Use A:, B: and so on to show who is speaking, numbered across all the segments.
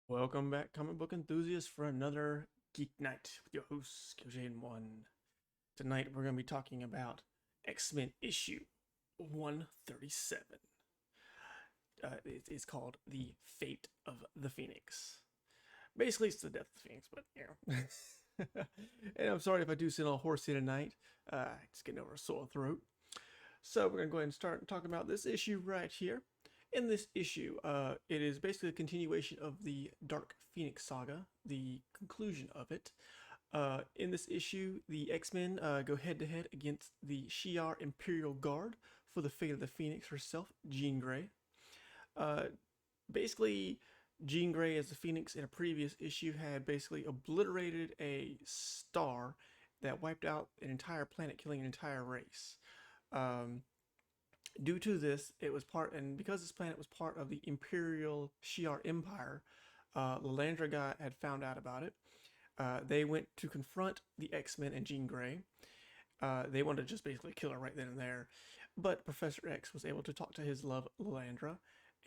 A: Welcome back, comic book enthusiasts, for another Geek Night with your host, KJ1. Tonight we're going to be talking about X-Men issue 137. It's called The Fate of the Phoenix. Basically, it's the death of the Phoenix, but and I'm sorry if I do sound a little horsey tonight. Just getting over a sore throat. So we're going to go ahead and start talking about this issue right here. In this issue, it is basically a continuation of the Dark Phoenix saga, the conclusion of it. In this issue, the X-Men go head-to-head against the Shi'ar Imperial Guard for the fate of the Phoenix herself, Jean Grey. Uh, basically, Jean Grey, as the Phoenix in a previous issue, had basically obliterated a star that wiped out an entire planet, killing an entire race. Um, Due to this, it was part, and because this planet was part of the Imperial Shi'ar Empire, Lalandra had found out about it. They went to confront the X-Men and Jean Grey. They wanted to just basically kill her right then and there, but Professor X was able to talk to his love, Lalandra,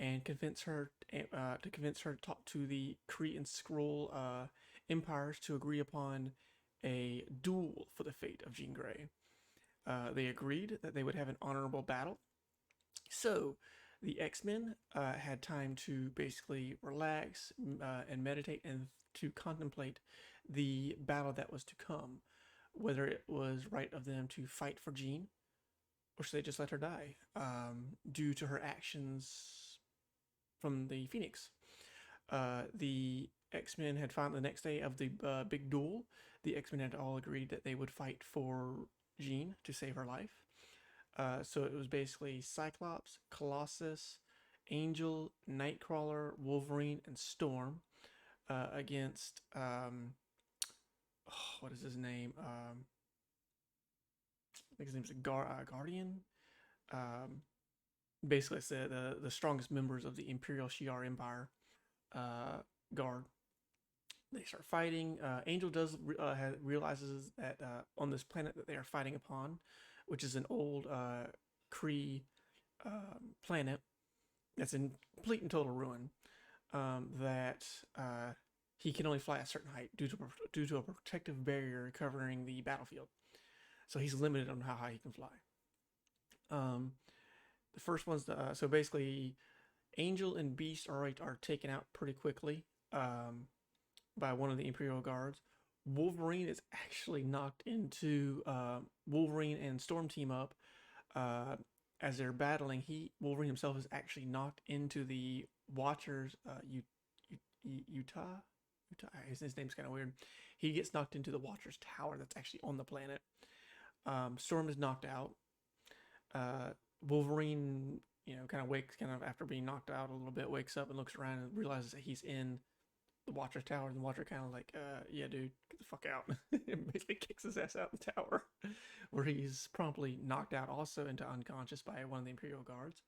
A: and convince her to talk to the Kree and Skrull empires to agree upon a duel for the fate of Jean Grey. They agreed that they would have an honorable battle. So the X-Men had time to basically relax and meditate and to contemplate the battle that was to come, whether it was right of them to fight for Jean or should they just let her die due to her actions from the Phoenix. The X-Men had found the next day of the big duel. The X-Men had all agreed that they would fight for Jean to save her life. So it was basically Cyclops, Colossus, Angel, Nightcrawler, Wolverine, and Storm against what is his name? I think his name's Guardian. Um, Basically, it's the strongest members of the Imperial Shi'ar Empire guard. They start fighting. Angel realizes that on this planet that they are fighting upon, which is an old Kree planet that's in complete and total ruin, that he can only fly a certain height due to a protective barrier covering the battlefield. So he's limited on how high he can fly. Um, the first one's so basically Angel and Beast are taken out pretty quickly by one of the Imperial guards. Wolverine is actually knocked into Wolverine and Storm team up as they're battling. Wolverine himself is actually knocked into the Watchers. Utah. His name's kind of weird. He gets knocked into the Watchers tower that's actually on the planet. Storm is knocked out. Wolverine, kind of after being knocked out a little bit, wakes up and looks around and realizes that he's in the Watcher's tower, and the Watcher kind of like, yeah, dude, get the fuck out. And basically kicks his ass out the tower, where he's promptly knocked out also into unconscious by one of the Imperial guards.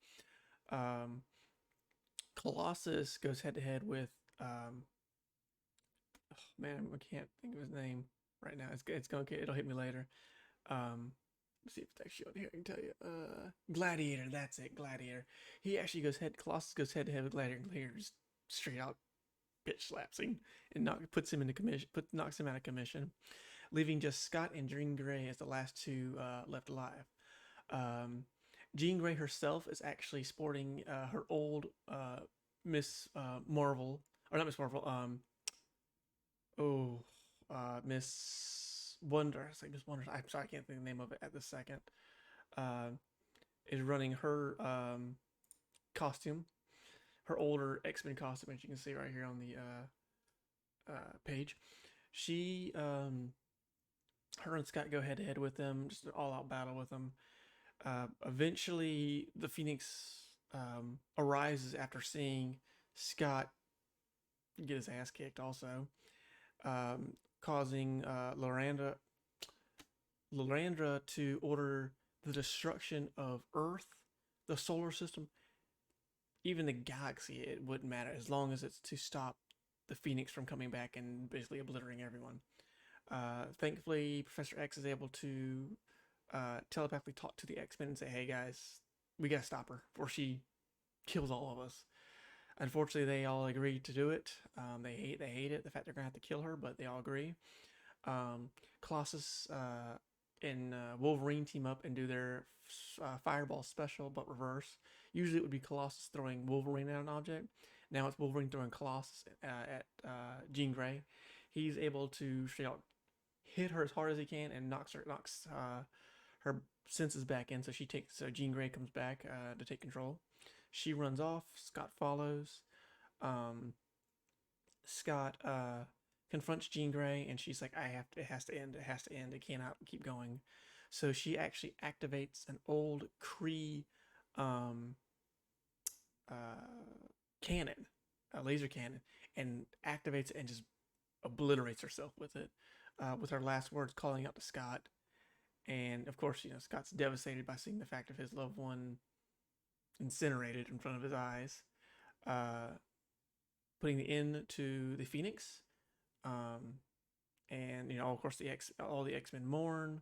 A: Um, Colossus goes head to head with, oh, man, I can't think of his name right now. It'll hit me later. Let's see if it's actually on here. I can tell you. Gladiator, that's it, Gladiator. Colossus goes head to head with Gladiator, and Gladiator just straight out bitch slaps him and puts him into commission, knocks him out of commission, leaving just Scott and Jean Grey as the last two left alive. Jean Grey herself is actually sporting her old Miss Marvel, or not Miss Marvel. Miss Wonder. It's like Miss Wonder. I'm sorry, I can't think of the name of it at this second. Uh, is running her costume, her older X-Men costume, as you can see right here on the page. She, her and Scott go head to head with them, just an all-out battle with them. Eventually, the Phoenix arises after seeing Scott get his ass kicked, also, causing Lalandra to order the destruction of Earth, the solar system, even the galaxy. It wouldn't matter as long as it's to stop the Phoenix from coming back and basically obliterating everyone. Thankfully, Professor X is able to telepathically talk to the X-Men and say, "Hey guys, we gotta stop her before she kills all of us." Unfortunately, they all agree to do it. They hate it, the fact they're gonna have to kill her, but they all agree. Um, Colossus and Wolverine team up and do their fireball special, but reverse. Usually, it would be Colossus throwing Wolverine at an object. Now it's Wolverine throwing Colossus at Jean Grey. He's able to straight out hit her as hard as he can and knocks her senses back in. So Jean Grey comes back to take control. She runs off. Scott follows. Um, Scott confronts Jean Grey, and she's like, "I have to. It has to end. It has to end. It cannot keep going." So she actually activates an old Kree um, cannon, a laser cannon, and activates it and just obliterates herself with it. With her last words, calling out to Scott, and of course, Scott's devastated by seeing the fact of his loved one incinerated in front of his eyes. Uh, Putting the end to the Phoenix. Um, and of course, all the X-Men mourn.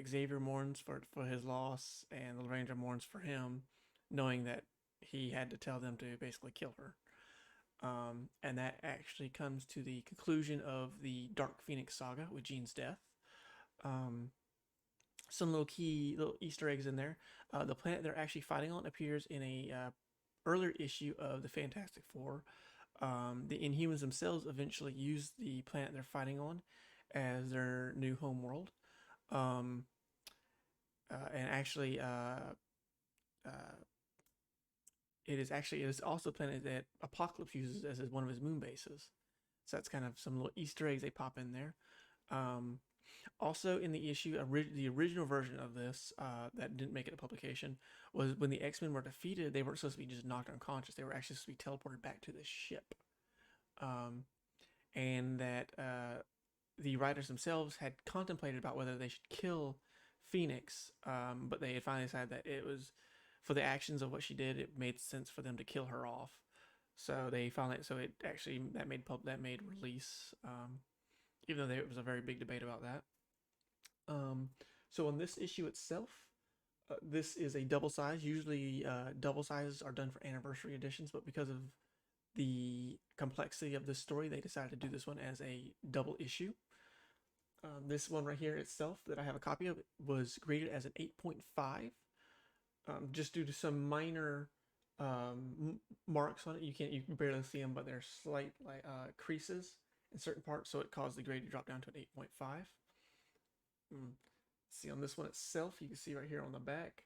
A: Xavier mourns for his loss, and the Ranger mourns for him, knowing that he had to tell them to basically kill her. And that actually comes to the conclusion of the Dark Phoenix saga with Jean's death. Um, some little Easter eggs in there. The planet they're actually fighting on appears in a earlier issue of the Fantastic Four. The Inhumans themselves eventually use the planet they're fighting on as their new home world. Um, and actually, it is also a planet that Apocalypse uses as one of his moon bases. So that's kind of some little Easter eggs they pop in there. Also in the issue, the original version of this that didn't make it a publication was when the X-Men were defeated, they weren't supposed to be just knocked unconscious. They were actually supposed to be teleported back to the ship. And that the writers themselves had contemplated about whether they should kill Phoenix, but they had finally decided that it was, for the actions of what she did, it made sense for them to kill her off. So that made release, even though there was a very big debate about that. So on this issue itself, this is a double size. Usually, double sizes are done for anniversary editions, but because of the complexity of this story, they decided to do this one as a double issue. This one right here itself, that I have a copy of, was graded as an 8.5, just due to some minor marks on it. You can barely see them, but there's slight creases in certain parts, so it caused the grade to drop down to an 8.5. See, on this one itself, you can see right here on the back.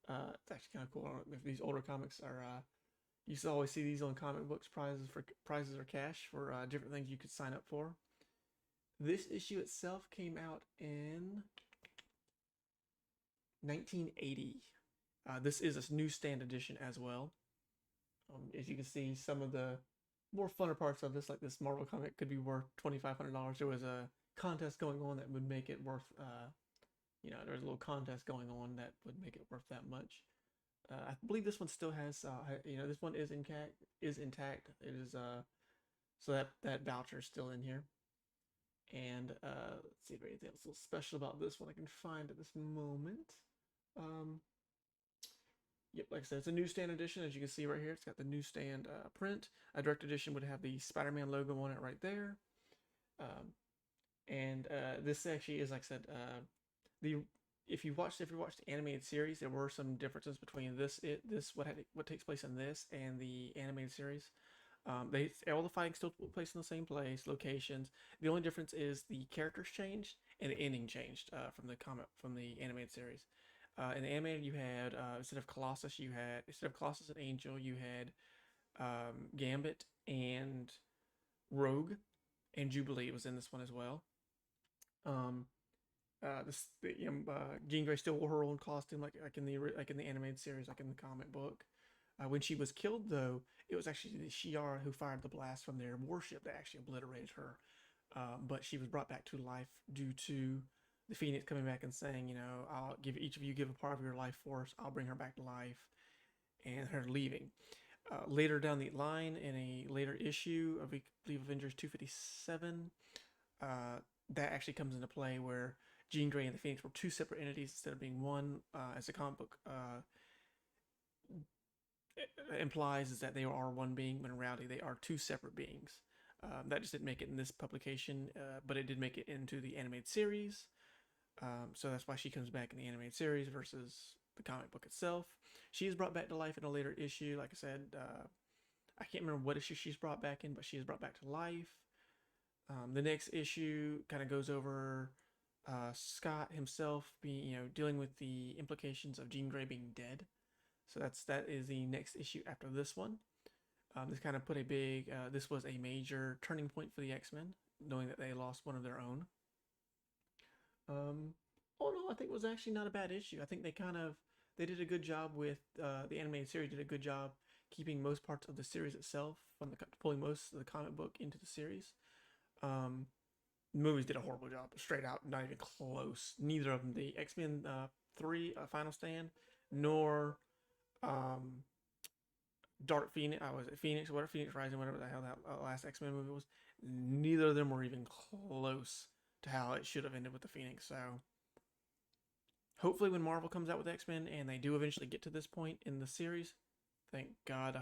A: It's actually kind of cool. If these older comics are, you used to always see these on comic books, prizes or cash for different things you could sign up for. This issue itself came out in 1980. This is a newsstand edition as well. As you can see, some of the more funner parts of this, like this Marvel comic, could be worth $2,500. There was a contest going on that would make it worth, there's a little contest going on that would make it worth that much. I believe this one still has, this one is intact. It is, so that voucher is still in here. And let's see if there's anything else a little special about this one I can find at this moment. Yep, like I said, it's a newsstand edition, as you can see right here. It's got the newsstand print. A direct edition would have the Spider-Man logo on it right there. And this actually is, like I said, if you watched the animated series, there were some differences between what takes place in this and the animated series. All the fighting still took place in the same place, locations. The only difference is the characters changed and the ending changed from the animated series. In the animated, you had instead of Colossus and Angel, you had Gambit and Rogue, and Jubilee was in this one as well. Jean Grey still wore her own costume, like in the animated series, like in the comic book. When she was killed, though, it was actually the Shi'ar who fired the blast from their warship that actually obliterated her. But she was brought back to life due to the Phoenix coming back and saying, I'll give each of you give a part of your life force. I'll bring her back to life, and her leaving. Later down the line, in a later issue of, I believe, Avengers 257, that actually comes into play where Jean Grey and the Phoenix were two separate entities instead of being one. As a comic book implies is that they are one being, when in reality they are two separate beings. That just didn't make it in this publication, but it did make it into the animated series. So that's why she comes back in the animated series versus the comic book itself. She is brought back to life in a later issue. Like I said, I can't remember what issue she's brought back in, but she is brought back to life. The next issue kind of goes over Scott himself being, dealing with the implications of Jean Grey being dead. So that is the next issue after this one. This kind of put a big, this was a major turning point for the X-Men, knowing that they lost one of their own. Oh no, I think it was actually not a bad issue. I think they did a good job with, the animated series did a good job keeping most parts of the series itself, pulling most of the comic book into the series. Movies did a horrible job, straight out, not even close. Neither of them, the X-Men 3 Final Stand, nor Dark Phoenix, Phoenix, whatever, Phoenix Rising, whatever the hell that last X-Men movie was. Neither of them were even close to how it should have ended with the Phoenix. So hopefully when Marvel comes out with X-Men and they do eventually get to this point in the series, thank God,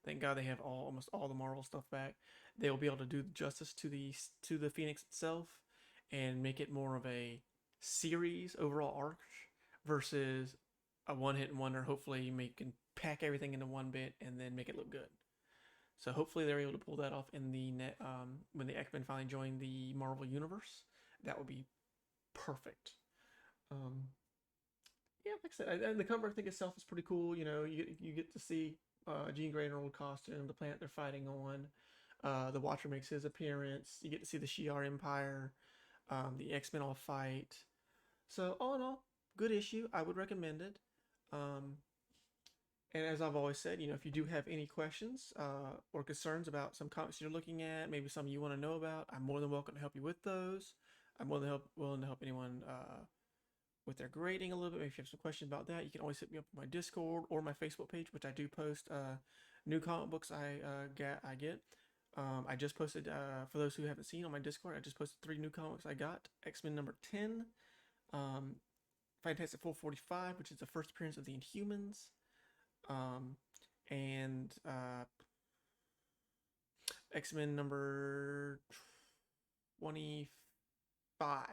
A: thank God they have almost all the Marvel stuff back. They will be able to do justice to the Phoenix itself and make it more of a series overall arc versus a one-hit wonder. Hopefully can pack everything into one bit and then make it look good. So hopefully they're able to pull that off in the when the X-Men finally join the Marvel universe. That would be perfect. Yeah, like I said, and the cover I think itself is pretty cool. You get to see Jean Grey in her old costume, the planet they're fighting on. The Watcher makes his appearance. You get to see the Shi'ar Empire, the X-Men all fight. So all in all, good issue. I would recommend it. And as I've always said, if you do have any questions or concerns about some comics you're looking at, maybe some you want to know about, I'm more than welcome to help you with those. I'm more than willing to help anyone with their grading a little bit. If you have some questions about that, you can always hit me up on my Discord or my Facebook page, which I do post new comic books I get. I just posted, for those who haven't seen on my Discord, I just posted 3 new comics I got. X-Men number 10, Fantastic Four 45, which is the first appearance of the Inhumans, and X-Men number 25,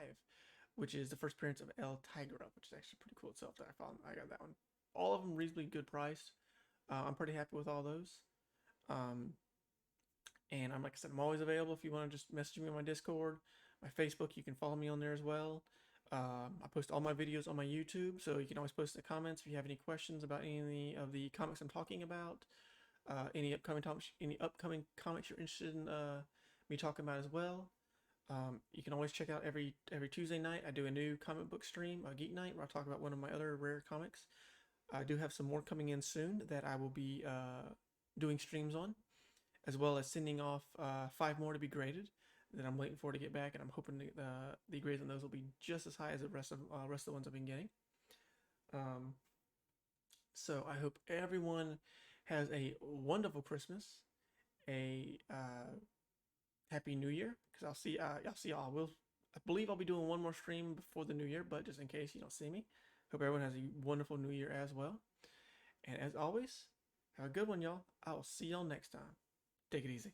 A: which is the first appearance of El Tigra, which is actually pretty cool itself. I got that one. All of them reasonably good price. I'm pretty happy with all those. And like I said, I'm always available if you want to just message me on my Discord, my Facebook. You can follow me on there as well. I post all my videos on my YouTube, so you can always post in the comments if you have any questions about any of the comics I'm talking about. Any upcoming comics you're interested in me talking about as well. You can always check out every Tuesday night. I do a new comic book stream, Geek Night, where I talk about one of my other rare comics. I do have some more coming in soon that I will be doing streams on, as well as sending off 5 more to be graded that I'm waiting for to get back, and I'm hoping the grades on those will be just as high as the rest of the ones I've been getting. So I hope everyone has a wonderful Christmas, a Happy New Year, because I'll see y'all. I believe I'll be doing one more stream before the New Year, but just in case you don't see me, hope everyone has a wonderful New Year as well. And as always, have a good one, y'all. I will see y'all next time. Take it easy.